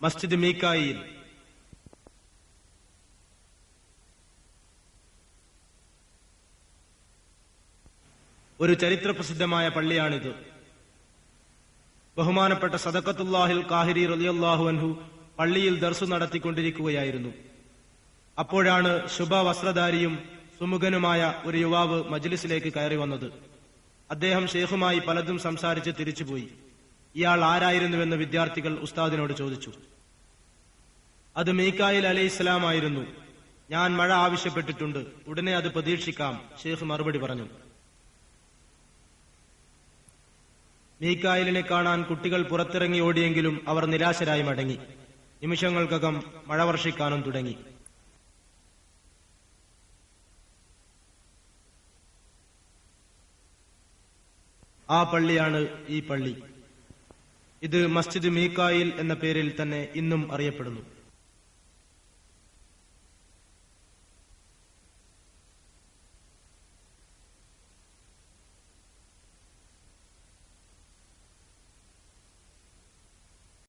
മസ്ജിദ് മീക്കായിൽ. ഒരു ചരിത്രപ്രസിദ്ധമായ പള്ളിയാണിത്. ബഹുമാനപ്പെട്ട സദഖത്തുല്ലാഹിൽ ഖാഹിരി റളിയല്ലാഹു അൻഹു പള്ളിയിൽ ദർസു നടത്തിക്കൊണ്ടിരിക്കുകയായിരുന്നു. അപ്പോഴാണ് ശുഭവസ്ത്രധാരിയും സുമുഖനുമായ ഒരു യുവാവ് മജ്ലിസിലേക്ക് കയറി വന്നത്. അദ്ദേഹം ഷെയ്ഖുമായി പലതും സംസാരിച്ച് തിരിച്ചുപോയി. ഇയാൾ ആരായിരുന്നുവെന്ന് വിദ്യാർത്ഥികൾ ഉസ്താദിനോട് ചോദിച്ചു. അത് മീക്കായിൽ അലൈഹിസ്സലാം ആയിരുന്നു. ഞാൻ മഴ ആവശ്യപ്പെട്ടിട്ടുണ്ട്, ഉടനെ അത് പ്രതീക്ഷിക്കാം, ഷെയ്ഖ് മറുപടി പറഞ്ഞു. മീക്കായിലിനെ കാണാൻ കുട്ടികൾ പുറത്തിറങ്ങി ഓടിയെങ്കിലും അവർ നിരാശരായി മടങ്ങി. നിമിഷങ്ങൾക്കകം മഴ വർഷിക്കാനും തുടങ്ങി. ആ പള്ളിയാണ് ഈ പള്ളി. ഇത് മസ്ജിദ് മീക്കായിൽ എന്ന പേരിൽ തന്നെ ഇന്നും അറിയപ്പെടുന്നു.